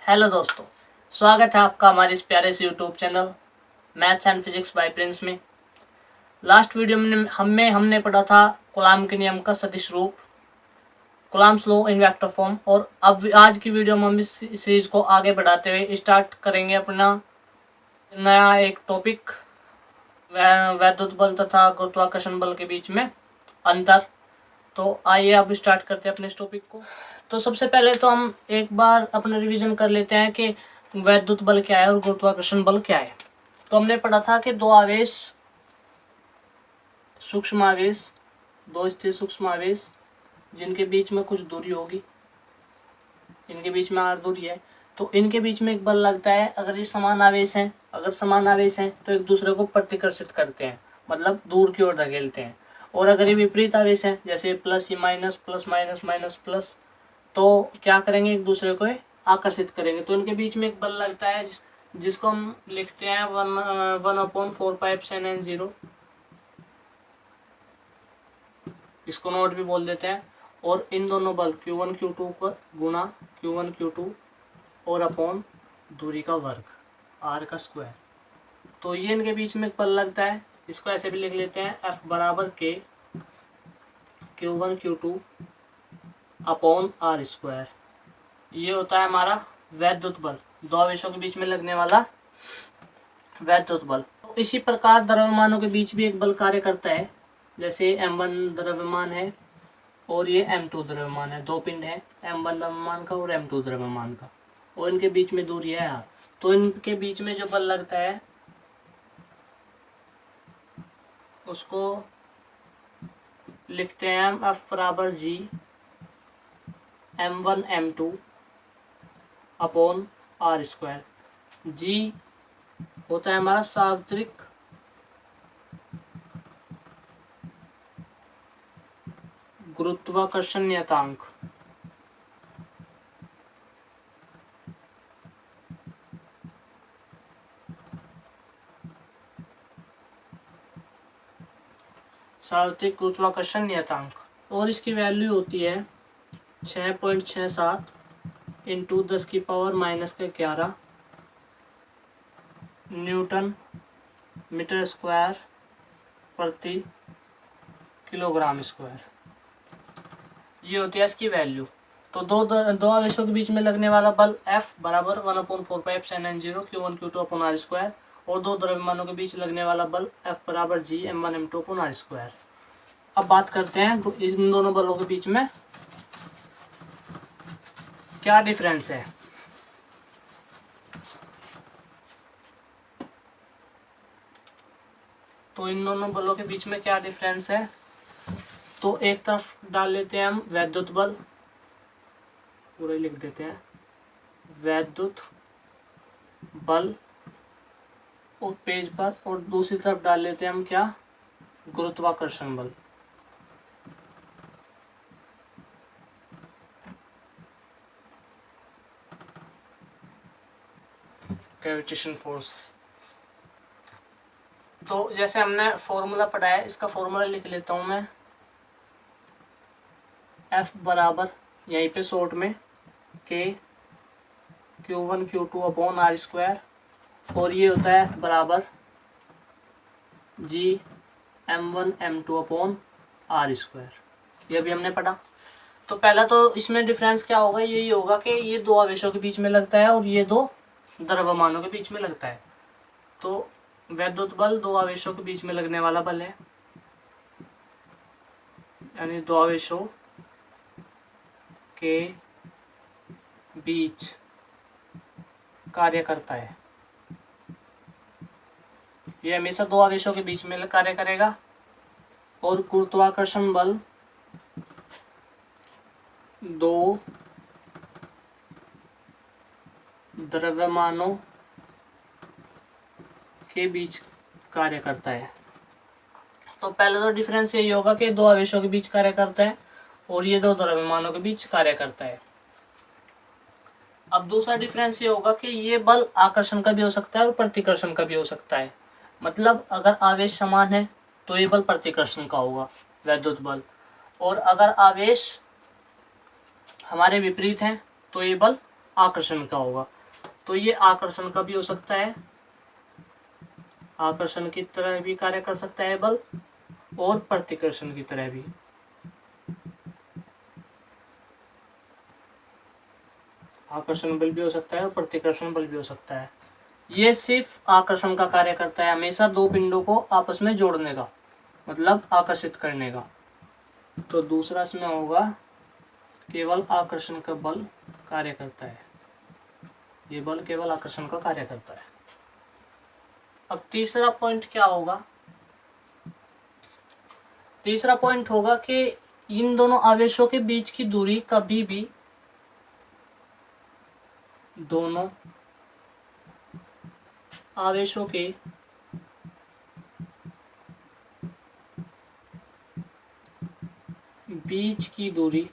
Hello दोस्तों, स्वागत है आपका हमारे इस प्यारे से YouTube channel maths and physics bye Prince में। लास्ट वीडियो में हमने पढ़ा था कूलॉम के नियम का सदिश रूप, Coulomb's law in vector form. और अब आज की वीडियो में हम इस सीरीज को आगे बढ़ाते हुए स्टार्ट करेंगे अपना नया एक टॉपिक, वैद्युत बल तथा गुरुत्वाकर्षण बल के बीच में अंतर। तो आइए अब स्टार्ट करते हैं अपने इस टॉपिक को। तो सबसे पहले तो हम एक बार अपना रिवीजन कर लेते हैं कि वैद्युत बल क्या है और गुरुत्वाकर्षण बल क्या है। तो हमने पढ़ा था कि दो आवेश, सूक्ष्म आवेश, दो स्थिर सूक्ष्म आवेश जिनके बीच में कुछ दूरी होगी, इनके बीच में r दूरी है, तो इनके बीच में एक बल लगता है। अगर ये समान आवेश हैं, तो एक दूसरे को प्रतिकर्षित करते हैं, मतलब दूर की ओर धकेलते हैं। और अगर ये विपरीत आवेश हैं, जैसे प्लस या minus, plus minus, minus plus, तो क्या करेंगे, एक दूसरे को आकर्षित करेंगे। तो इनके बीच में एक बल लगता है जिसको हम लिखते हैं 1/4πε0। इसको नोट भी बोल देते हैं। और इन दोनों बल Q1 Q2 का गुणा Q1 Q2 और अपॉन दूरी का वर्ग r का स्क्वायर। तो ये इनके बीच में एक बल लगता है। इसको ऐसे भी लिख लेते हैं F बराबर K Q1 Q2 upon r square. ये होता है हमारा वैद्युत बल, दो आवेशों के बीच में लगने वाला वैद्युत बल। तो इसी प्रकार द्रव्यमानों के बीच भी एक बल कार्य करता है। जैसे M1 द्रव्यमान है और ये M2 द्रव्यमान है, दो पिंड है, M1 द्रव्यमान का और M2 द्रव्यमान का, और इनके बीच में दूरी है r। तो इनके बीच में जो बल लगता है उसको लिखते हैं हम F बराबर G M1 M2 upon r square. G होता है हमारा सार्वत्रिक गुरुत्वाकर्षण नियतांक। सार्वत्रिक गुरुत्वाकर्षण नियतांक, और इसकी वैल्यू होती है 6.67 इंटू 10⁻⁻11 न्यूटन मीटर स्क्वायर प्रति किलोग्राम स्क्वायर। ये होती है इसकी वैल्यू। तो दो आवेशों के बीच में लगने वाला बल F बराबर 1/4πε0 Q1 Q2 upon r square, और दो द्रव्यमानों के बीच लगने वाला बल F बराबर G M1 M2 upon r square. अब बात करते हैं इन दोनों बलों के बीच में क्या डिफरेंस है। तो इन दोनों बलों के बीच में क्या डिफरेंस है, तो एक तरफ डाल लेते हैं हम वैद्युत बल, पूरा लिख देते हैं वैद्युत बल और पेज पर, और दूसरी तरफ डाल लेते हैं हम क्या, गुरुत्वाकर्षण बल। Gravitation force. तो जैसे हमने फॉर्मूला पढ़ा है, इसका फॉर्मूला लिख लेता हूं मैं। F बराबर यहीं पे शॉर्ट में K Q1 Q2 upon r square, और ये होता है बराबर G M1 M2 upon r square. ये भी हमने पढ़ा। तो पहला तो इसमें डिफरेंस क्या होगा, यही होगा कि ये दो आवेशों के बीच में लगता है और ये दो द्रव्यमानों के बीच में लगता है। तो वैद्युत बल दो आवेशों के बीच में लगने वाला बल है, यानी दो आवेशों के बीच कार्य करता है। ये हमेशा दो आवेशों के बीच में कार्य करेगा। और गुरुत्वाकर्षण बल दो द्रव्यमानों के बीच कार्य करता है। तो पहले तो डिफरेंस यही होगा कि दो आवेशों के बीच कार्य करता है और ये दो द्रव्यमानों के बीच कार्य करता है। अब दूसरा डिफरेंस ये होगा कि ये बल आकर्षण का भी हो सकता है और प्रतिकर्षण का भी हो सकता है। मतलब अगर आवेश समान है तो ये बल प्रतिकर्षण का होगा, वैद्युत बल, और अगर आवेश हमारे विपरीत हैं तो ये बल आकर्षण का होगा। तो ये आकर्षण का भी हो सकता है, आकर्षण की तरह भी कार्य कर सकता है बल, और प्रतिकर्षण की तरह भी। आकर्षण बल भी हो सकता है और प्रतिकर्षण बल भी हो सकता है। ये सिर्फ आकर्षण का कार्य करता है, हमेशा दो पिंडों को आपस में जोड़ने का, मतलब आकर्षित करने का। तो दूसरा इसमें होगा केवल आकर्षण का बल कार्य करता है, ये बल केवल आकर्षण का कार्य करता है। अब तीसरा पॉइंट क्या होगा? तीसरा पॉइंट होगा कि इन दोनों आवेशों के बीच की दूरी कभी भी दोनों आवेशों के बीच की दूरी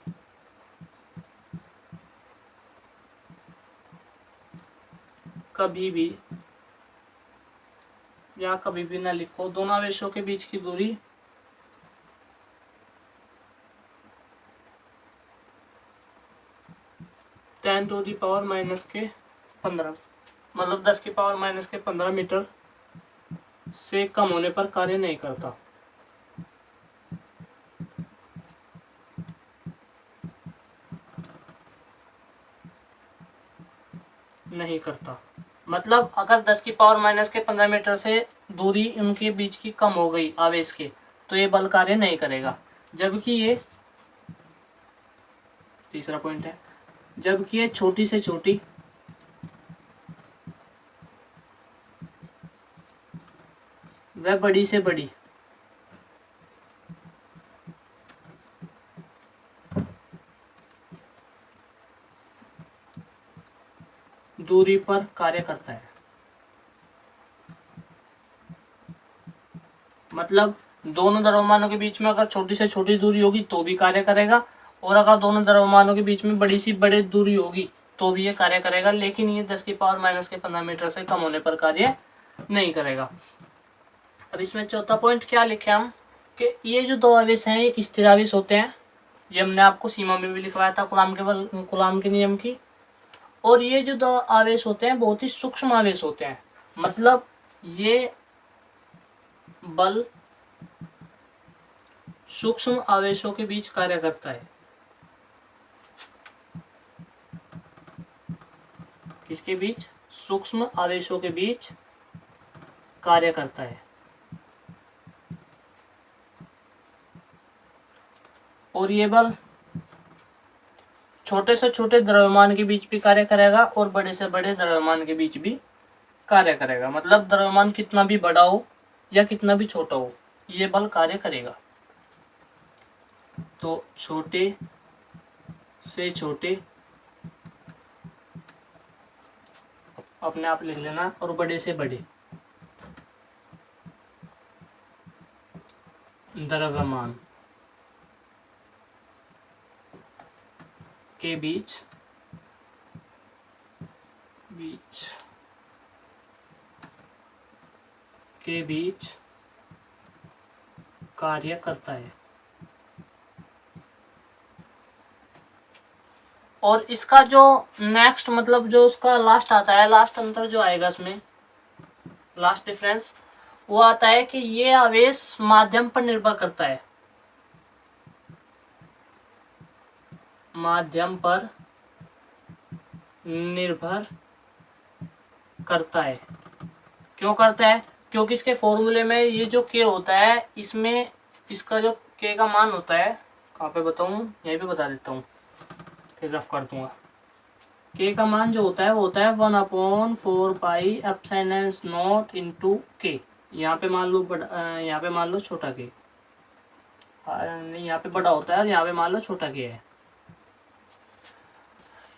कभी भी, या कभी भी ना लिखो, दोनों आवेशों के बीच की दूरी (10⁻⁻15), मतलब 10⁻⁻15 मीटर से कम होने पर कार्य नहीं करता। नहीं करता मतलब अगर 10⁻⁻15 मीटर से दूरी उनके बीच की कम हो गई आवेश के, तो ये बल कार्य नहीं करेगा। जबकि ये तीसरा पॉइंट है, जबकि ये छोटी से छोटी व बड़ी से बड़ी दूरी पर कार्य करता है। मतलब दोनों द्रव्यमानों के बीच में अगर छोटी से छोटी दूरी होगी तो भी कार्य करेगा, और अगर दोनों द्रव्यमानों के बीच में बड़ी सी बड़ी दूरी होगी तो भी ये कार्य करेगा, लेकिन ये 10⁻⁻15 मीटर से कम होने पर कार्य नहीं करेगा। अब इसमें चौथा पॉइंट क्या लिखे हम कि ये जो दो आवेश हैं ये स्थिर आवेश होते हैं। ये हमने आपको सीमा में भी लिखवाया था कूलाम के नियम की। और ये जो दो आवेश होते हैं बहुत ही सूक्ष्म आवेश होते हैं, मतलब ये बल सूक्ष्म आवेशों के बीच कार्य करता है। किसके बीच? सूक्ष्म आवेशों के बीच कार्य करता है। और ये बल छोटे से छोटे द्रव्यमान के बीच भी कार्य करेगा और बड़े से बड़े द्रव्यमान के बीच भी कार्य करेगा। मतलब द्रव्यमान कितना भी बड़ा हो या कितना भी छोटा हो, ये बल कार्य करेगा। तो छोटे से छोटे अपने आप लिख लेना, और बड़े से बड़े द्रव्यमान के बीच कार्य करता है। और इसका जो नेक्स्ट मतलब जो उसका लास्ट आता है, लास्ट अंतर जो आएगा इसमें, लास्ट डिफरेंस वो आता है कि ये आवेश माध्यम पर निर्भर करता है। माध्यम पर निर्भर करता है। क्यों करता है? क्योंकि इसके फॉर्मूले में ये जो के होता है, इसमें इसका जो के का मान होता है, कहाँ पे बताऊँ, यहीं पे बता देता हूँ, फिर रफ कर दूंगा। के का मान जो होता है वो होता है 1/4πε0 इंटू के। यहाँ पे मान लो यहाँ पे मान लो छोटा के, यहाँ पे बड़ा होता है और यहाँ पे मान लो छोटा के है।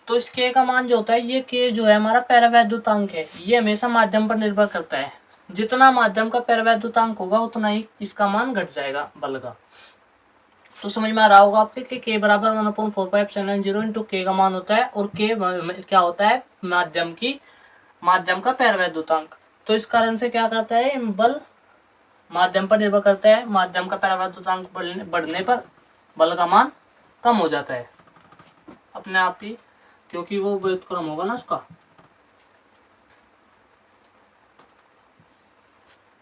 तो इस के का मान जो होता है, ये के जो है हमारा पैरावैद्युतांक है, ये हमेशा माध्यम पर निर्भर करता है। जितना माध्यम का पैरावैद्युतांक होगा उतना ही इसका मान घट जाएगा बल का। तो समझ में आ रहा होगा आपके कि k बराबर 1/4πε0 इंटू के का मान होता है, और के क्या होता है? माध्यम का पैरावैद्युतांक। तो इस कारण से क्या करता है, बल माध्यम पर निर्भर करता है। माध्यम का पैरावैद्युतांक बढ़ने पर बल का मान कम हो जाता है अपने आप ही, क्योंकि वो व्युत्क्रम होगा ना उसका।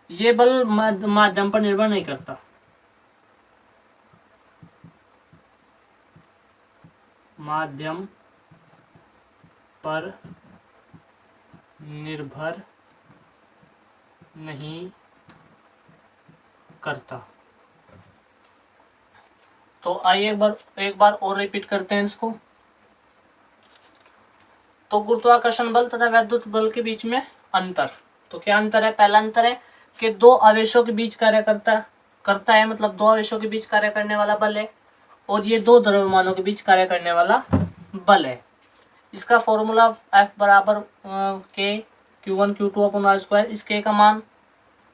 ये बल माध्यम पर निर्भर नहीं करता, माध्यम पर निर्भर नहीं करता। तो आइए एक बार और रिपीट करते हैं इसको। तो गुरुत्वाकर्षण बल तथा वैद्युत बल के बीच में अंतर, तो क्या अंतर है? पहला अंतर है कि दो आवेशों के बीच कार्य करता है, मतलब दो आवेशों के बीच कार्य करने वाला बल है, और ये दो द्रव्यमानों के बीच कार्य करने वाला बल है। इसका फॉर्मूला F बराबर K Q1 Q2 upon R square. इस K का मान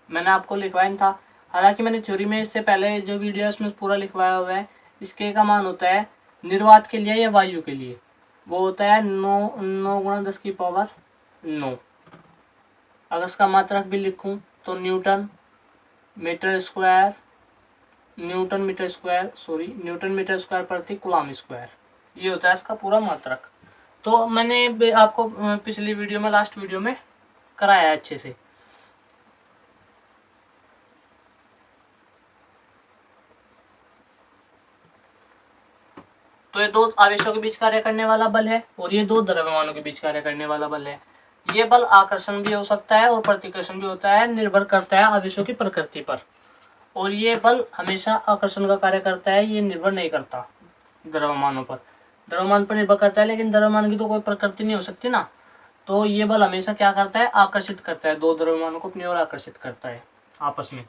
मैंने आपको लिखवाया था, हालांकि मैंने थ्योरी में इससे पहले जो वीडियो है उसमें पूरा लिखवाया हुआ है। इस K का मान होता है निर्वात के लिए या वायु के लिए, वो होता है 9 गुणा 10 की पावर 9। अगर इसका मात्रक भी लिखूं तो न्यूटन मीटर मीटर स्क्वायर प्रति कूलम स्क्वायर, ये होता है इसका पूरा मात्रक। तो मैंने आपको पिछली वीडियो में, लास्ट वीडियो में कराया है अच्छे से। तो ये दो आवेशों के बीच कार्य करने वाला बल है और ये दो द्रव्यमानों के बीच कार्य करने वाला बल है। ये बल आकर्षण भी हो सकता है और प्रतिकर्षण भी होता है, निर्भर करता है आवेशों की प्रकृति पर। और ये बल हमेशा आकर्षण का कार्य करता है, ये निर्भर नहीं करता द्रव्यमानों पर। द्रव्यमान पर निर्भर करता है, लेकिन द्रव्यमान की तो कोई प्रकृति नहीं हो सकती ना। तो ये बल हमेशा क्या करता है? आकर्षित करता है, दो द्रव्यमानों को अपनी ओर आकर्षित करता है आपस में।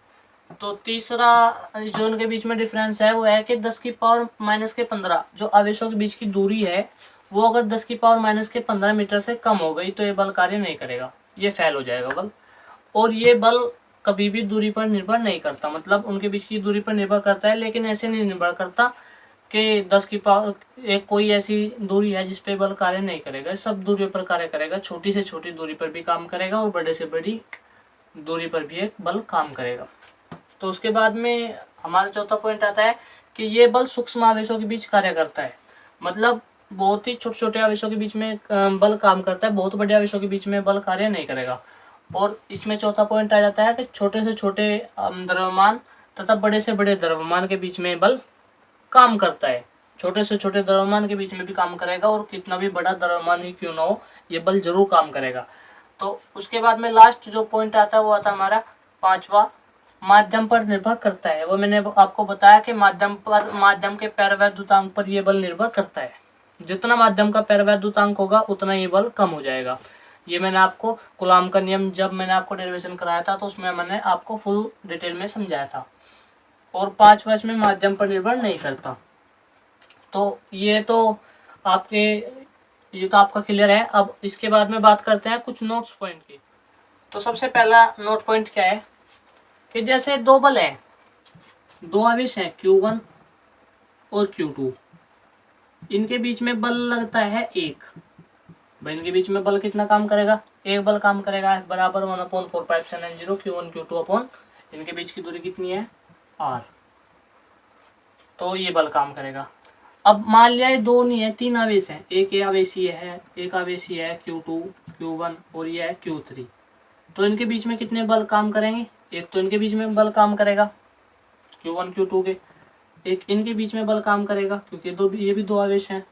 तो तीसरा जो इनके बीच में डिफरेंस है वो है कि 10 की पावर माइनस के 15 जो आवेशों के बीच की दूरी है, वो अगर 10 की पावर माइनस के 15 मीटर से कम हो गई तो ये बल कार्य नहीं करेगा, ये फेल हो जाएगा बल। और ये बल कभी भी दूरी पर निर्भर नहीं करता, मतलब उनके बीच की दूरी पर निर्भर करता है, लेकिन ऐसे नहीं निर्भर करता कि 10 की पावर एक कोई ऐसी दूरी है जिस पे बल कार्य नहीं करेगा। सब दूरी पर कार्य करेगा, छोटी से छोटी दूरी पर भी काम करेगा और बड़े से बड़ी दूरी पर भी एक बल काम करेगा। तो उसके बाद में हमारा चौथा पॉइंट आता है कि ये बल सूक्ष्म आवेशों के बीच कार्य करता है, मतलब बहुत ही छोटे छोटे आवेशों के बीच में बल काम करता है, बहुत बड़े आवेशों के बीच में बल कार्य नहीं करेगा। और इसमें चौथा पॉइंट आ जाता है कि छोटे से छोटे द्रव्यमान तथा बड़े से बड़े द्रव्यमान के बीच में बल काम करता है। छोटे से छोटे द्रव्यमान के बीच में भी काम करेगा और कितना भी बड़ा द्रव्यमान ही क्यों ना हो, ये बल जरूर काम करेगा। तो उसके बाद में लास्ट जो पॉइंट आता है वो आता है हमारा पांचवा, माध्यम पर निर्भर करता है। वो मैंने आपको बताया कि माध्यम के पैरवैद्युतांक पर यह बल निर्भर करता है। जितना माध्यम का पैरवैद्युतांक होगा उतना ही बल कम हो जाएगा। ये मैंने आपको कूलॉम का नियम जब मैंने आपको डेरिवेशन कराया था तो उसमें मैंने आपको फुल डिटेल में समझाया था। और पांचवा इसमें माध्यम पर निर्भर नहीं करता। तो ये तो आपका क्लियर है। अब इसके बाद में बात करते हैं कुछ नोट्स पॉइंट की। तो सबसे पहला नोट पॉइंट क्या है कि जैसे दो बल हैं, दो आवेश हैं Q1 और Q2, इनके बीच में बल लगता है एक। भाई इनके बीच में बल कितना काम करेगा? एक बल काम करेगा, बराबर 1/4πε0 Q1 Q2 अपॉन इनके बीच की दूरी कितनी है? R। तो ये बल काम करेगा। अब मान लिया ये दो नहीं है, तीन आवेश हैं, एक आवेशीय है Q2 Q1 और ये है Q3। तो इनके बीच में कितने बल काम करेंगे? एक तो इनके बीच में बल काम करेगा Q1 Q2 के, एक इनके बीच में बल काम करेगा क्योंकि ये भी दो आवेश हैं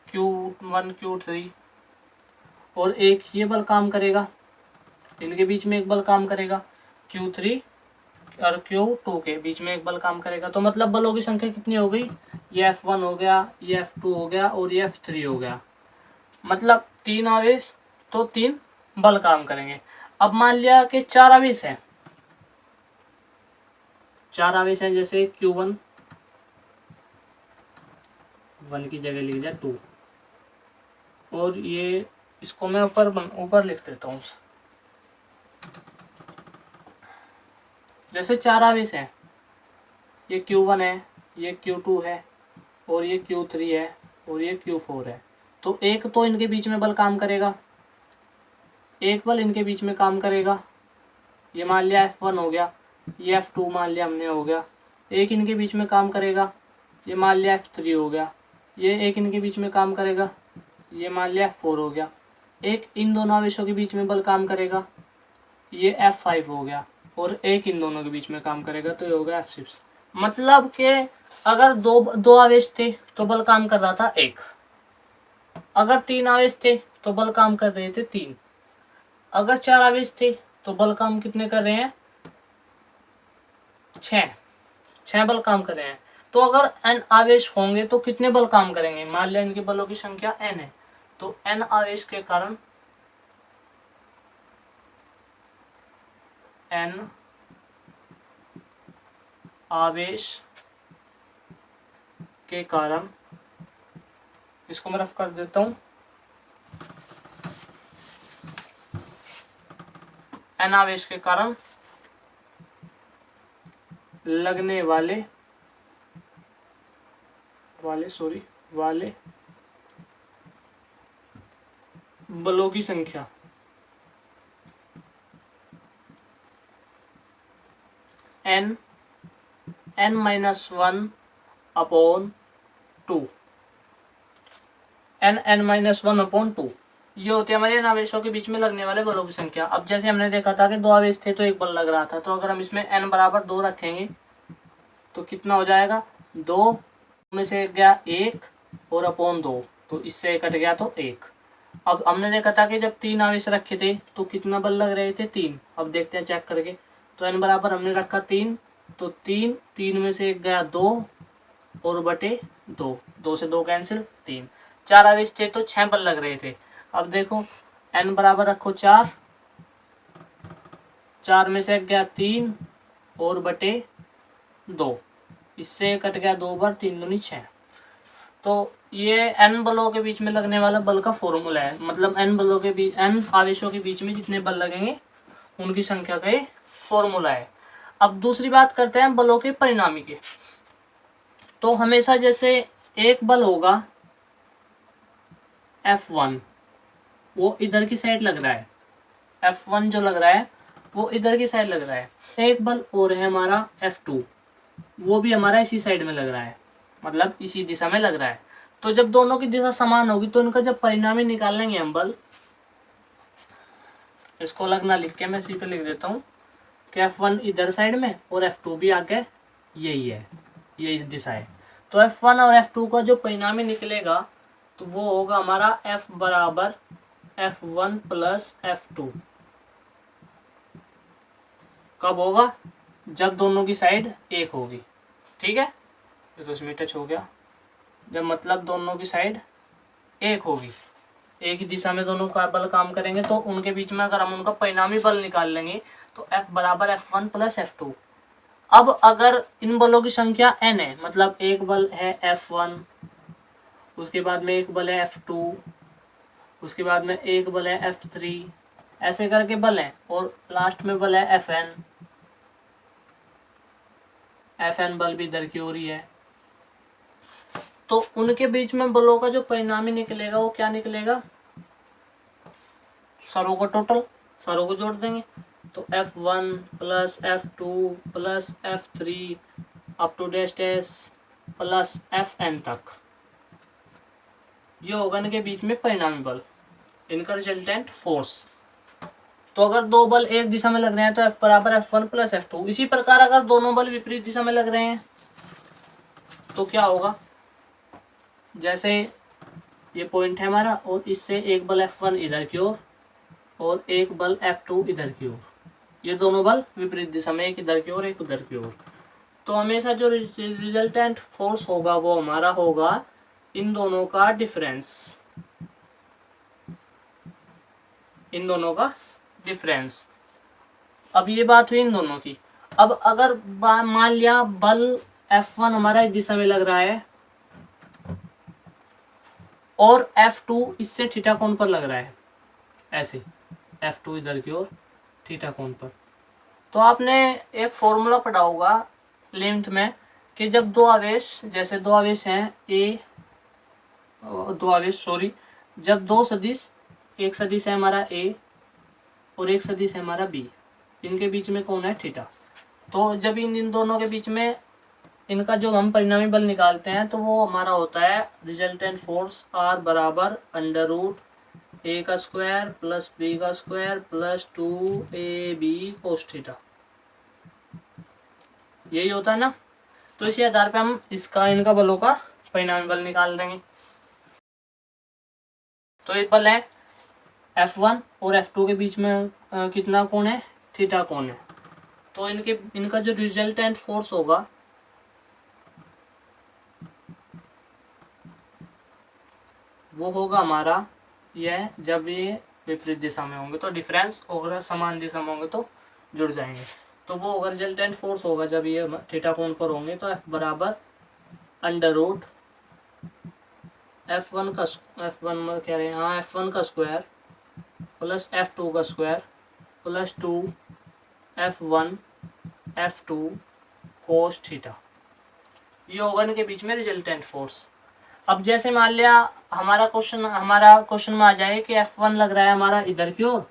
Q1 Q3, और एक ये बल काम करेगा, इनके बीच में एक बल काम करेगा Q3 और Q2 के बीच में एक बल काम करेगा। तो मतलब बलों की संख्या कितनी हो गई? ये F1 हो गया, ये F2 हो गया और ये F3 हो गया। मतलब तीन आवेश तो तीन बल काम करेंगे। अब मान लिया कि चार आवेश हैं, जैसे Q1 1 की जगह लिख दिया 2, और ये इसको मैं ऊपर लिख देता हूँ। जैसे चार आवेश हैं, ये Q1 है, ये Q2 है और ये Q3 है और ये Q4 है। तो एक तो इनके बीच में बल काम करेगा, एक बल इनके बीच में काम करेगा, ये मान लिया F1 हो गया, ये F2 मान लिया हमने हो गया। एक इनके बीच में काम करेगा, ये मान लिया F3 हो गया। ये एक इनके बीच में काम करेगा, ये मान लिया F4 हो गया। एक इन दोनों आवेशों के बीच में बल काम करेगा, ये F5 हो गया। और एक इन दोनों के बीच में काम करेगा, तो ये होगा F6। मतलब कि अगर दो आवेश थे तो बल काम कर रहा था एक, अगर 3 आवेश थे तो बल काम कर रहे थे 3, अगर 4 आवेश थे तो बल काम कितने कर रहे हैं, 6 बल काम कर रहे हैं। तो अगर n आवेश होंगे तो कितने बल काम करेंगे, मान लिया इनके बलों की संख्या n है, तो n आवेश के कारण n आवेश के कारण, इसको मैं रफ कर देता हूं, n आवेश के कारण लगने वाले बलों की संख्या n-1 अपॉन 2, n-1/2 ये होती है हमारे इन आवेशों के बीच में लगने वाले बलों की संख्या। अब जैसे हमने देखा था कि 2 आवेश थे तो एक बल लग रहा था, तो अगर हम इसमें n बराबर 2 रखेंगे तो कितना हो जाएगा, 2 में से गया 1 और अपॉन 2, तो इससे कट गया तो 1। अब हमने देखा था कि जब 3 आवेश रखे थे तो कितना बल लग रहे थे, 3। अब देखते हैं चेक करके, तो n बराबर हमने रखा 3, तो 3 में से 1 गया 2 और बटे 2, 2 से 2 कैंसिल, 3। 4 आवेश थे तो 6 बल लग रहे थे। अब देखो n बराबर रखो 4, 4 में से 1 गया 3 और बटे 2, इससे कट गया 2 बार, 3 दूनी 6। तो ये n बलों के बीच में लगने वाला बल का फॉर्मूला है, मतलब n आवेशों के बीच में जितने बल लगेंगे उनकी संख्या का ये फॉर्मूला है। अब दूसरी बात करते हैं बलों के परिणामी के। तो हमेशा जैसे एक बल होगा F1, वो इधर की साइड लग रहा है, F1 जो लग रहा है वो इधर की साइड लग रहा है। एक बल और है हमारा F2, वो भी हमारा इसी साइड में लग रहा है, मतलब इसी दिशा में लग रहा है। तो जब दोनों की दिशा समान होगी तो इनका जब परिणामी निकालेंगे हम बल, इसको अलग ना लिख के मैं इसी पे लिख देता हूँ कि F1 इधर साइड में और F2 भी आगे यही है, ये इस दिशा है। तो F1 और F2 का जो परिणामी निकलेगा तो वो होगा हमारा F बराबर F1 प्लस F2। कब होगा, जब दोनों की साइड एक होगी, ठीक है, ये तो इसमें टच हो गया, जब मतलब दोनों की साइड एक होगी, एक ही दिशा में दोनों का बल काम करेंगे, तो उनके बीच में अगर हम उनका परिणामी बल निकाल लेंगे तो F बराबर F1 प्लस F2। अब अगर इन बलों की संख्या n है, मतलब एक बल है F1, उसके बाद में एक बल है F2, उसके बाद में एक बल है F3, ऐसे करके बल है, और लास्ट में बल है FN बल भी इधर की ओर ही है। तो उनके बीच में बलों का जो परिणामी निकलेगा वो क्या निकलेगा, सरों का टोटल, सरों को जोड़ देंगे, तो F1 plus F2 plus F3 up to dash plus FN तक, ये होगा इनके बीच में परिणामी बल, इनका रिजल्टेंट फोर्स। तो अगर दो बल एक दिशा में लग रहे हैं तो F बराबर F1 प्लस F2। इसी प्रकार अगर दोनों बल विपरीत दिशा में लग रहे हैं तो क्या होगा, जैसे ये पॉइंट है हमारा और इससे एक बल F1 इधर की ओर और एक बल F2 इधर की ओर, ये दोनों बल विपरीत दिशा में, एक इधर की ओर एक उधर की ओर। तो हमेशा जो रिजल्टेंट फोर्स होगा वो हमारा होगा इन दोनों का डिफरेंस, इन दोनों का डिफरेंस। अब ये बात हुई इन दोनों की। अब अगर मान लिया बल F1 हमारा इस दिशा में लग रहा है और F2 इससे थीटा कोण पर लग रहा है, ऐसे F2 इधर की ओर थीटा कोण पर, तो आपने एक फॉर्मूला पढ़ा होगा 11th में कि जब दो आवेश, जैसे दो आवेश हैं जब दो सदिश, एक सदिश है हमारा A और एक सदिश है हमारा B, इनके बीच में कौन है, थीटा। तो जब इन दोनों के बीच में इनका जो हम परिणामी बल निकालते हैं तो वो हमारा होता है रिजल्टेंट फोर्स R बराबर √ A का स्क्वायर प्लस B का square plus 2AB cos theta. यही होता है ना। तो इसी आधार पे हम इसका इनका बलों का परिणामी बल निकाल देंगे। तो एक बल है F1 और F2 के बीच में कितना कोण है, थीटा कोण है। तो इनका जो रिजल्टेंट फोर्स होगा वो होगा हमारा यह, जब ये विपरीत दिशा में होंगे तो डिफरेंस, और समान दिशा में होंगे तो जुड़ जाएंगे। तो वो होगा रिजल्टेंट फोर्स होगा जब ये थीटा कोण पर होंगे, तो F बराबर अंडर रूट F1 का F1 कह रहे हैं, हाँ F1 का स्क्वायर प्लस F2 का square plus 2 F1 F2 cos theta. ये होगा इनके बीच में रिजल्टेंट फोर्स। अब जैसे मान लिया हमारा क्वेश्चन में आ जाए कि F1 लग रहा है हमारा इधर की ओर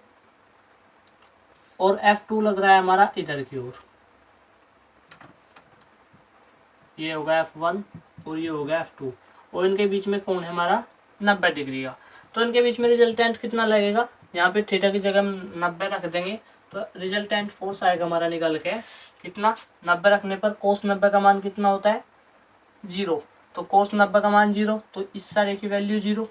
और F2 लग रहा है हमारा इधर की ओर। ये होगा F1 और ये होगा F2 और इनके बीच में कोण है हमारा 90 डिग्री का। तो इनके बीच में रिजल्टेंट कितना लगेगा, यहाँ पे थीटा की जगह हम 90 रख देंगे तो रिजल्टेंट फोर्स आएगा हमारा निकल के कितना, 90 रखने पर कोस 90 का मान कितना होता है 0। तो कोस 90 का मान 0, तो इस सारे की वैल्यू 0।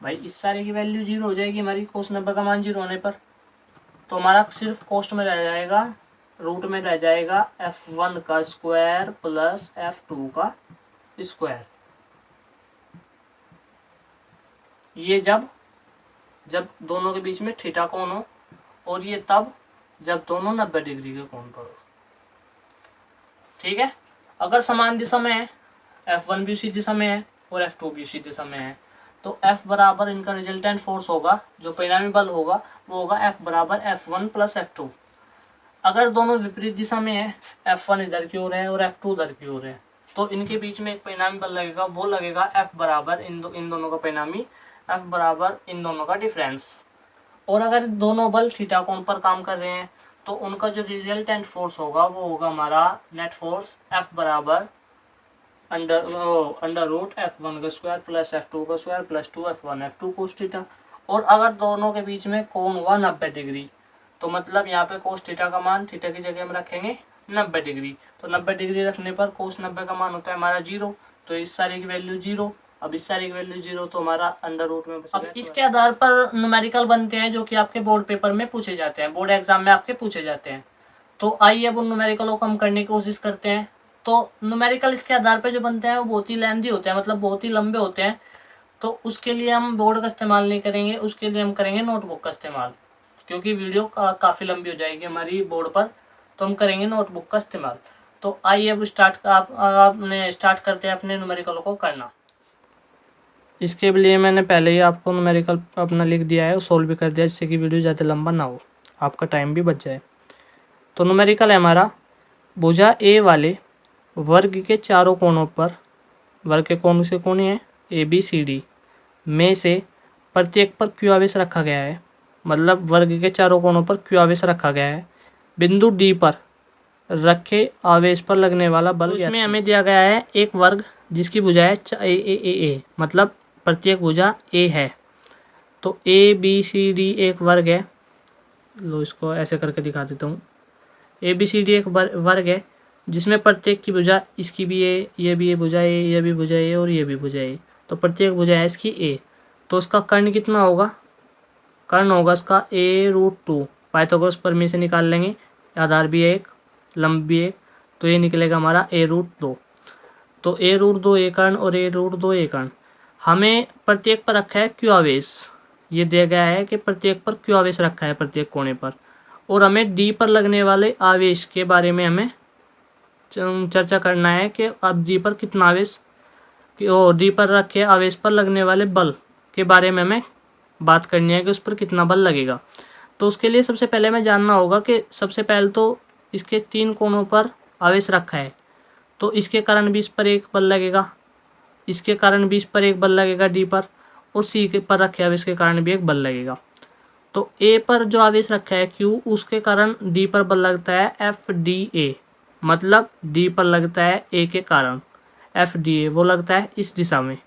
भाई इस सारे की वैल्यू 0 हो जाएगी हमारी कोस 90 का मान 0 होने पर। तो हमारा सिर्फ कोस्ट में रह जाएगा, रूट में रह जाएगा F1 का स्क्वायर प्लस F2 का स्क्वायर। ये जब दोनों के बीच में थीटा कोण हो, और ये तब जब दोनों 90 डिग्री के कोण पर हो। ठीक है। अगर समान दिशा में है, F1 भी उसी दिशा में है और F2 भी उसी दिशा में है, तो F बराबर इनका रिजल्टेंट फोर्स होगा, जो परिणामी बल होगा वो होगा F बराबर F1 प्लस F2। अगर दोनों विपरीत दिशा में है, F1 इधर की ओर है और F2 उधर की ओर है, तो इनके बीच में एक परिणामी बल लगेगा, वो लगेगा F बराबर इन दोनों का परिणामी, F बराबर इन दोनों का डिफरेंस। और अगर दोनों बल थीटा कोण पर काम कर रहे हैं तो उनका जो रिजल्टेंट फोर्स होगा वो होगा हमारा नेट फोर्स F बराबर अंडर रूट F1 का स्क्वायर प्लस F2 का square plus 2 F1 F2 cos theta. और अगर दोनों के बीच में कोण हुआ 90 डिग्री, तो मतलब यहाँ पे कोस थीटा का मान थीटा की जगह हम रखेंगे 90 डिग्री। तो 90 डिग्री रखने पर कोस 90 का मान होता है हमारा 0, तो इस सारे की वैल्यू 0। अब इस सारे की वैल्यू 0, तो हमारा अंडर रूट में। अब इसके आधार पर न्यूमेरिकल बनते हैं जो कि आपके बोर्ड पेपर में पूछे जाते हैं, बोर्ड एग्जाम में आपके पूछे जाते हैं। तो आइए अब उन न्यूमेरिकलों को हम करने की कोशिश करते हैं। तो न्यूमेरिकल इसके आधार पर जो बनते हैं वो बहुत ही लेंथी होते हैं, मतलब बहुत ही लंबे होते हैं। तो उसके लिए हम बोर्ड का इस्तेमाल नहीं करेंगे, उसके लिए हम करेंगे नोटबुक का इस्तेमाल, क्योंकि वीडियो काफ़ी लंबी हो जाएगी हमारी बोर्ड पर, तो हम करेंगे नोटबुक का इस्तेमाल। तो आइए अब आपने स्टार्ट करते हैं अपने न्यूमेरिकलों को करना। इसके लिए मैंने पहले ही आपको न्यूमेरिकल अपना लिख दिया है, सॉल्व भी कर दिया, जिससे कि वीडियो ज़्यादा लंबा ना हो, आपका टाइम भी बच जाए। तो न्यूमेरिकल है हमारा, भुजा ए वाले वर्ग के चारों कोनों पर, वर्ग के कौन से कोने हैं ABCD में से प्रत्येक पर Q आवेश रखा गया है। मतलब वर्ग के चारों कोनों पर Q आवेश रखा गया है। बिंदु D पर रखे आवेश पर लगने वाला बल, तो इसमें हमें दिया गया है एक वर्ग जिसकी भुजा है A, मतलब प्रत्येक भुजा A है। तो ABCD एक वर्ग है, लो इसको ऐसे करके दिखा देता हूँ। ABCD एक वर्ग है जिसमें प्रत्येक की भुजा, इसकी भी A, ये भी भुजा A, ये भी भुजा A और ये भी भुजा A, तो प्रत्येक भुजा है इसकी A। तो उसका कर्ण कितना होगा, कर्ण होगा इसका A√2। पाइथागोरस प्रमेय से निकाल लेंगे, आधार भी एक लंब भी एक, तो ये निकलेगा हमारा A√2। तो A√2 A कर्ण और A√2 A कर्ण। हमें प्रत्येक पर रखा है Q आवेश, ये दिया गया है कि प्रत्येक पर Q आवेश रखा है प्रत्येक कोने पर, और हमें D पर लगने वाले आवेश के बारे में हमें चर्चा करना है कि अब D पर कितना आवेश, D पर रखे आवेश पर लगने वाले बल के बारे में हमें बात करनी है कि उस पर कितना बल लगेगा। तो उसके लिए सबसे पहले हमें जानना होगा कि सबसे पहले तो इसके 3 कोनों पर आवेश रखा है, तो इसके कारण भी इस पर एक बल लगेगा, इसके कारण भी इस पर एक बल लगेगा D पर, और C के पर रखे आवेश के कारण भी एक बल लगेगा। तो A पर जो आवेश रखा है Q, उसके कारण D पर बल लगता है FDA, मतलब D पर लगता है A के कारण FDA, वो लगता है इस दिशा में।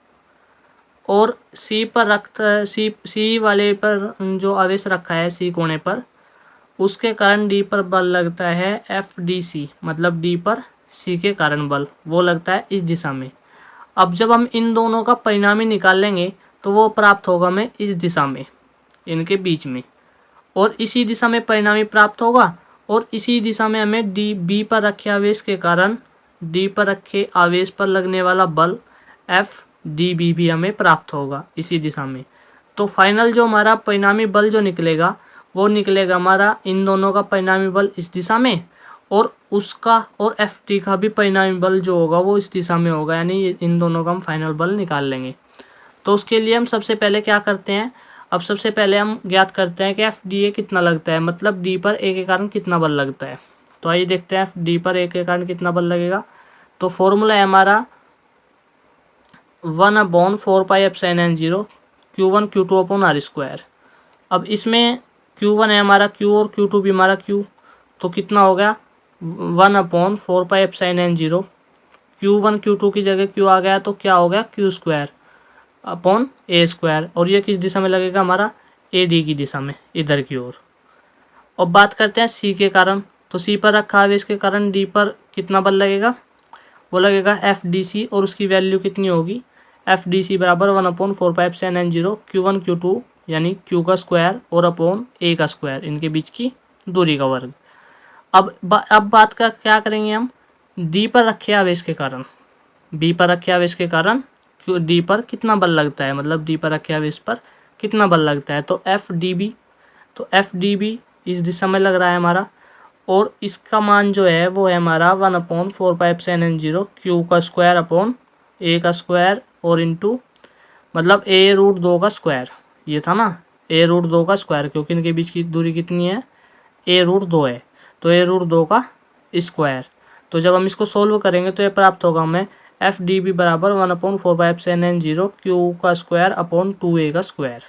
और C पर रखता है, C वाले पर जो आवेश रखा है C कोने पर, उसके कारण डी पर बल लगता है FDC, मतलब डी पर सी के कारण बल वो लगता है इस दिशा में। अब जब हम इन दोनों का परिणामी निकाल लेंगे तो वो प्राप्त होगा हमें इस दिशा में, इनके बीच में, और इसी दिशा में परिणामी प्राप्त होगा, और इसी दिशा में हमें बी पर रखे आवेश के कारण डी पर रखे आवेश पर लगने वाला बल FDB भी हमें प्राप्त होगा इसी दिशा में। तो फाइनल जो हमारा परिणामी बल जो निकलेगा वो निकलेगा हमारा इन दोनों का परिणामी बल इस दिशा में, और उसका और FD का भी परिणामी बल जो होगा वो इस दिशा में होगा, यानी इन दोनों का हम फाइनल बल निकाल लेंगे। तो उसके लिए हम सबसे पहले क्या करते हैं, अब सबसे पहले हम ज्ञात करते हैं कि FDA कितना लगता है, मतलब डी पर ए के कारण कितना बल लगता है। तो आइए देखते हैं डी पर ए के कारण कितना बल लगेगा। तो फॉर्मूला है हमारा 1/4πε0 Q1 Q2 upon R square. अब इसमें Q1 है हमारा Q और Q2 भी हमारा Q, तो कितना हो गया 1/4πε0। Q1 Q2 की जगह Q आ गया तो क्या हो गया Q square upon A square, और ये किस दिशा में लगेगा हमारा AD की दिशा में, इधर की ओर। अब बात करते हैं C के कारण। तो C पर रखा आवेश के कारण D पर कितना बल लगेगा, वो लगेगा FDC, और उसकी वैल्यू कितनी होगी FDC बराबर 1/4πε0 Q1 Q2 यानी Q का स्क्वायर और अपॉन A का स्क्वायर, इनके बीच की दूरी का वर्ग। अब बात का क्या करेंगे हम, D पर रखे आवेश के कारण, B पर रखे आवेश के कारण D पर कितना बल लगता है, मतलब D पर रखे आवेश पर कितना बल लगता है, तो FDB, तो FDB इस दिशा में लग रहा है हमारा, और इसका मान जो है वो है हमारा 1/4πε0 Q का स्क्वायर अपॉन A का स्क्वायर और इंटू मतलब A√2 का स्क्वायर, ये था ना A√2 का स्क्वायर, क्योंकि इनके बीच की दूरी कितनी है A√2 है, तो A√2 का स्क्वायर। तो जब हम इसको सोल्व करेंगे तो ये प्राप्त होगा हमें FDB बराबर 1/4πε0 Q का स्क्वायर अपॉन 2A का स्क्वायर।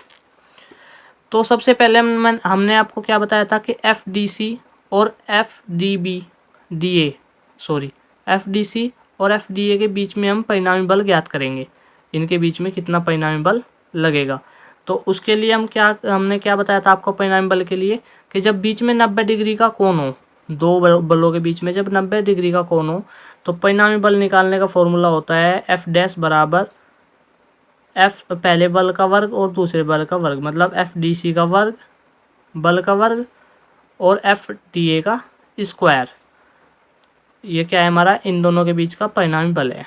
तो सबसे पहले हमने आपको क्या बताया था कि FDC और FDC और FDA के बीच में हम परिणामी बल ज्ञात करेंगे, इनके बीच में कितना परिणामी बल लगेगा। तो उसके लिए हमने क्या बताया था आपको परिणामी बल के लिए, कि जब बीच में 90 डिग्री का कोण हो, दो बलों के बीच में जब 90 डिग्री का कोण हो, तो परिणामी बल निकालने का फॉर्मूला होता है F डैश बराबर F पहले बल का वर्ग और दूसरे बल का वर्ग, मतलब FDC का वर्ग बल का वर्ग और FDA का स्क्वायर। ये क्या है हमारा इन दोनों के बीच का परिणामी बल है,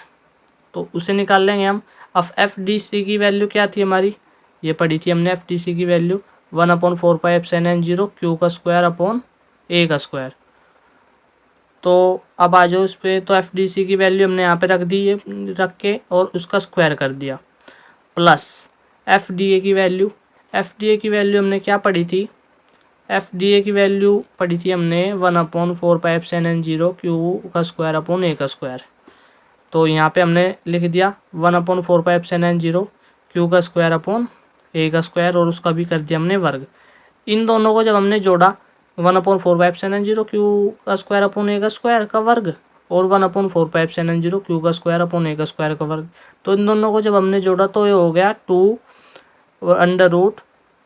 तो उसे निकाल लेंगे हम। अब FDC की वैल्यू क्या थी हमारी, ये पढ़ी थी हमने FDC की वैल्यू 1/4πε0 Q का स्क्वायर अपॉन A का स्क्वायर। तो अब आ जाओ इस पर, तो FDC की वैल्यू हमने यहाँ पे रख दी, ये रख के और उसका स्क्वायर कर दिया, प्लस FDA की वैल्यू हमने क्या पढ़ी थी, FDA की वैल्यू पढ़ी थी हमने 1/4πε0 Q का स्क्वायर अपॉन A का स्क्वायर। तो यहाँ पे हमने लिख दिया 1/4πε0 Q का स्क्वायर अपॉन A का स्क्वायर, और उसका भी कर दिया हमने वर्ग। इन दोनों को जब हमने जोड़ा 1/4πε0 Q का स्क्वायर अपॉन A का स्क्वायर का वर्ग और 1/4πε0 Q का स्क्वायर अपॉन A का स्क्वायर का वर्ग, तो इन दोनों को जब हमने जोड़ा तो ये हो गया 2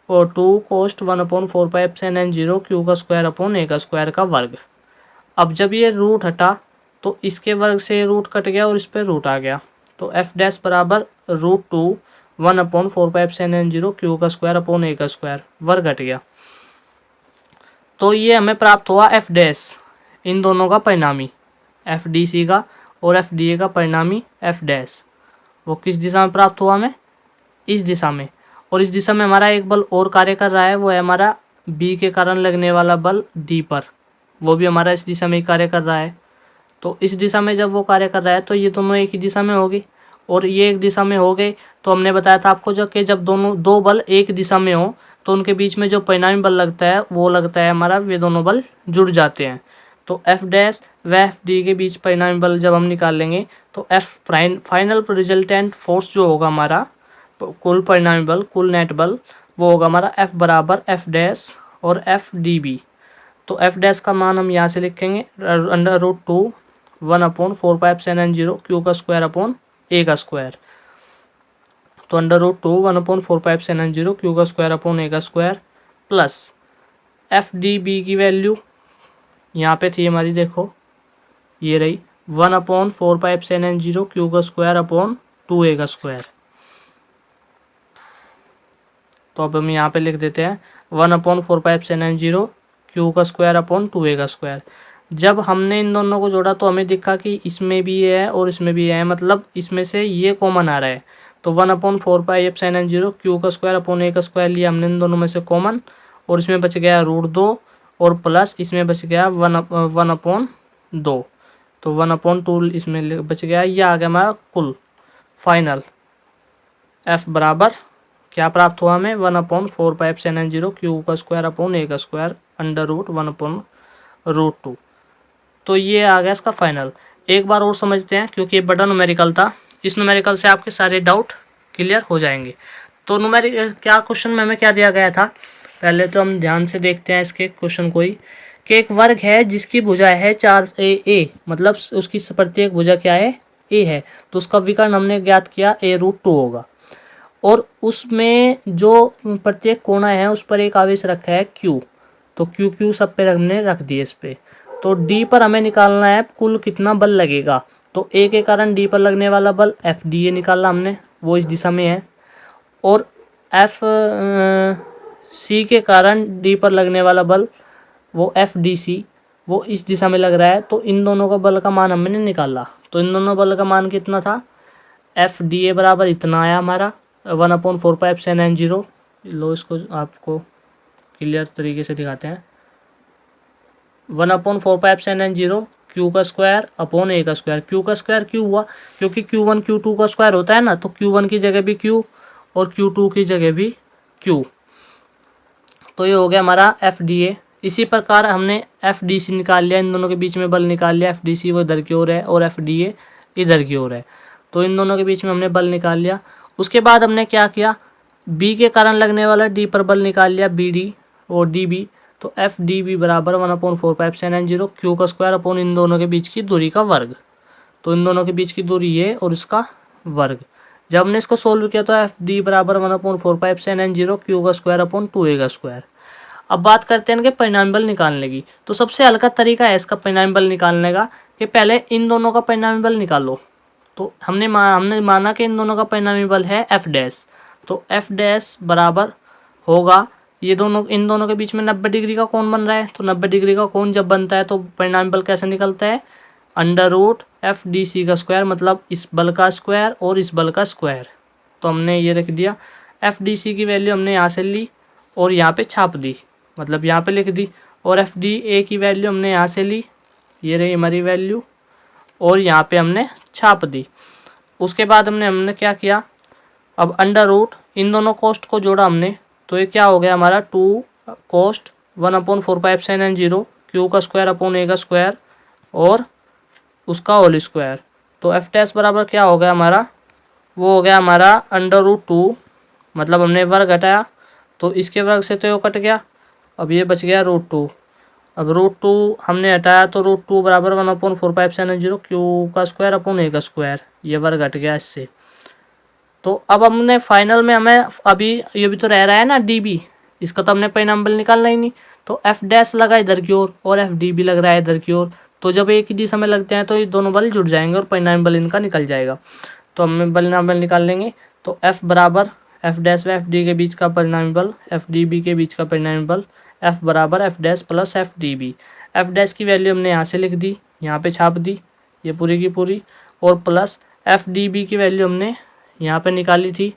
cos 1/4πε0 Q का स्क्वायर अपॉन A का स्क्वायर का वर्ग। अब जब ये रूट हटा तो इसके वर्ग से रूट कट गया और इस पर रूट आ गया, तो F डैश बराबर √2 1/4πε0 Q का स्क्वायर अपॉन A का स्क्वायर वर्ग हट गया। तो ये हमें प्राप्त हुआ F डैश, इन दोनों का परिणामी FDC का और FDA का परिणामी F डैश, वो किस दिशा में प्राप्त हुआ हमें, इस दिशा में। और इस दिशा में हमारा एक बल और कार्य कर रहा है, वो है हमारा B के कारण लगने वाला बल D पर, वो भी हमारा इस दिशा में ही कार्य कर रहा है। तो इस दिशा में जब वो कार्य कर रहा है तो ये दोनों एक ही दिशा में होगी और ये एक दिशा में हो गए। तो हमने बताया था आपको जब दो बल एक दिशा में हो तो उनके बीच में जो परिणामी बल लगता है वो लगता है हमारा, वे दोनों बल जुड़ जाते हैं। तो F डैश व FD के बीच परिणामी बल जब हम निकाल लेंगे तो F फाइनल रिजल्टेंट फोर्स जो होगा हमारा, कुल परिणामी बल, कुल नेट बल, वो होगा हमारा F बराबर F डैश और FDB। तो F डैश का मान हम यहाँ से लिखेंगे √2 1/4πε0 Q का स्क्वायर अपॉन A का स्क्वायर। तो √2 1/4πε0 Q का स्क्वायर अपॉन A का square plus F D B की वैल्यू यहाँ पे थी हमारी, देखो ये रही 1/4πε0 क्यू का स्क्वायर अपॉन 2a का स्क्वायर। तो अब हम यहाँ पे लिख देते हैं 1/4πε0 क्यू का स्क्वायर अपॉन 2a का स्क्वायर। जब हमने इन दोनों को जोड़ा तो हमें दिखा कि इसमें भी है और इसमें भी है, मतलब इसमें से ये कॉमन आ रहा है। तो 1/4πε0 क्यू का स्क्वायर अपॉन a का स्क्वायर लिया हमने इन दोनों में से कॉमन, और इसमें बच गया √2 और प्लस इसमें बच गया 1/2। तो 1/2 इसमें बच गया। ये आ गया हमारा कुल फाइनल f बराबर क्या प्राप्त हुआ हमें 1/4πε0 क्यू का स्क्वायर अपॉन a का स्क्वायर √1/√2। तो ये आ गया इसका फाइनल। एक बार और समझते हैं क्योंकि ये बड़ा न्यूमेरिकल था, इस न्यूमेरिकल से आपके सारे डाउट क्लियर हो जाएंगे। तो न्यूमेरिकल क्या क्वेश्चन में हमें क्या दिया गया था, पहले तो हम ध्यान से देखते हैं इसके क्वेश्चन को ही, कि एक वर्ग है जिसकी भुजा है 4a, मतलब उसकी प्रत्येक भुजा क्या है, a है। तो उसका विकर्ण हमने ज्ञात किया a√2 होगा, और उसमें जो प्रत्येक कोना है उस पर एक आवेश रखा है q। तो q सब पे हमने रख दिए इस पे। तो d पर हमें निकालना है कुल कितना बल लगेगा। तो a के कारण d पर लगने वाला बल FDA निकालना हमने, वो इस दिशा में है, और C के कारण d पर लगने वाला बल वो FDC वो इस दिशा में लग रहा है। तो इन दोनों का बल का मान हमने निकाला। तो इन दोनों बल का मान कितना था, FDA बराबर इतना आया हमारा 1/4πε0। लो इसको आपको क्लियर तरीके से दिखाते हैं। 1/4πε0 क्यू का स्क्वायर अपॉन a का स्क्वायर। क्यू का स्क्वायर क्यों हुआ, क्योंकि Q1 Q2 का स्क्वायर होता है ना, तो Q1 की जगह भी Q और Q2 की जगह भी Q। तो ये हो गया हमारा FDA। इसी प्रकार हमने FDC निकाल लिया, इन दोनों के बीच में बल निकाल लिया। FDC वो इधर की ओर है और FDA इधर की ओर है, तो इन दोनों के बीच में हमने बल निकाल लिया। उसके बाद हमने क्या किया, B के कारण लगने वाला D पर बल निकाल लिया, BD और DB। तो FDB बराबर 1/4πε0 क्यू का स्क्वायर अपॉन इन दोनों के बीच की दूरी का वर्ग। तो इन दोनों के बीच की दूरी ये और इसका वर्ग। जब हमने इसको सोल्व किया तो FD बराबर 1/4πε0 क्यू का स्क्वायर अपॉन 2a का स्क्वायर। अब बात करते हैं इनके परिणामी बल निकालने की। तो सबसे हल्का तरीका है इसका परिणामी बल निकालने का कि पहले इन दोनों का परिणामी बल निकालो। तो हमने माना कि इन दोनों का परिणामी बल है F'। तो F' बराबर होगा, ये दोनों इन दोनों के बीच में 90 डिग्री का कोण बन रहा है। तो 90 डिग्री का कोण जब बनता है तो परिणामी बल कैसे निकलता है, √FDC का स्क्वायर, मतलब इस बल का स्क्वायर और इस बल का स्क्वायर। तो हमने ये रख दिया। FDC की वैल्यू हमने यहाँ से ली और यहाँ पे छाप दी, मतलब यहाँ पे लिख दी। और FDA की वैल्यू हमने यहाँ से ली, ये रही हमारी वैल्यू, और यहाँ पे हमने छाप दी। उसके बाद हमने क्या किया, अब √ इन दोनों कोष्ट को जोड़ा हमने, तो ये क्या हो गया हमारा 2 कोष्ट 1/4πε0 क्यू का स्क्वायर अपॉन a का स्क्वायर और उसका होल स्क्वायर। तो F' बराबर क्या हो गया हमारा, वो हो गया हमारा √2, मतलब हमने वर्ग घटाया तो इसके वर्ग से तो ये कट गया, अब ये बच गया √2। अब √2 हमने हटाया तो √2 बराबर 1/4πε0 क्यू का स्क्वायर अपॉन a का स्क्वायर, ये वर्ग घट गया इससे। तो अब हमने फाइनल में हमें अभी ये भी तो रह रहा है ना DB, इसका तो हमने परिणामी बल निकालना ही नहीं। तो F' लगा इधर की ओर और FD भी लग रहा है इधर की ओर। तो जब एक ही दिशा में लगते हैं तो ये दोनों बल जुड़ जाएंगे और परिणामी बल इनका निकल जाएगा। तो हम परिणामी बल निकाल लेंगे। तो F बराबर F' व FD के बीच का परिणामी बल, FDB के बीच का परिणामी बल, F बराबर F' प्लस FDB। F' की वैल्यू हमने यहाँ से लिख दी, यहाँ पे छाप दी ये पूरी की पूरी, और प्लस FDB की वैल्यू हमने यहाँ पे निकाली थी,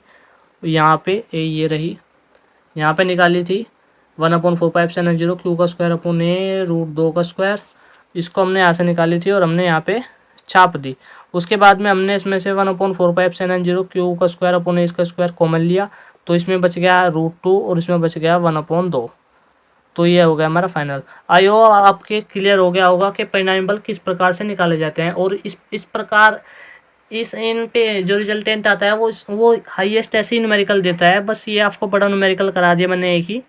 यहाँ पे ये रही, यहाँ पे निकाली थी 1/4πε0 क्यू का स्क्वायर अपॉन a√2 का स्क्वायर। इसको हमने यहाँ से निकाली थी और हमने यहाँ पे छाप दी। उसके बाद में हमने इसमें से 1/4πε0 क्यू का स्क्वायर अपॉन a का स्क्वायर कॉमन लिया, तो इसमें बच गया √2 और इसमें बच गया 1/2। तो ये हो गया हमारा फाइनल। आई होप आपके क्लियर हो गया होगा कि परिणामी बल किस प्रकार से निकाले जाते हैं, और इस प्रकार इन पे जो रिजल्टेंट आता है वो हाईएस्ट ऐसे ही न्यूमेरिकल देता है। बस ये आपको बड़ा न्यूमेरिकल करा दिया मैंने एक ही,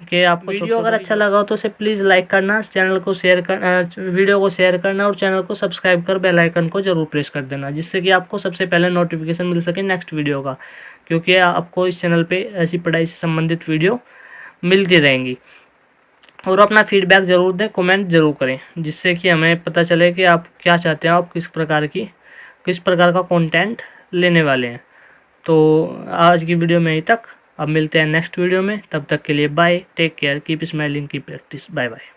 कि आपको वीडियो अगर अच्छा लगा हो तो उसे प्लीज़ लाइक करना, चैनल को शेयर कर वीडियो को शेयर करना और चैनल को सब्सक्राइब कर बेल आइकन को जरूर प्रेस कर देना, जिससे कि आपको सबसे पहले नोटिफिकेशन मिल सके नेक्स्ट वीडियो का, क्योंकि आपको इस चैनल पे ऐसी पढ़ाई से संबंधित वीडियो मिलती रहेंगी। और अपना फीडबैक ज़रूर दें, कमेंट ज़रूर करें, जिससे कि हमें पता चले कि आप क्या चाहते हैं, आप किस प्रकार का कंटेंट लेने वाले हैं। तो आज की वीडियो में यहीं तक। अब मिलते हैं नेक्स्ट वीडियो में, तब तक के लिए bye, take care, keep smiling, keep practice, bye bye.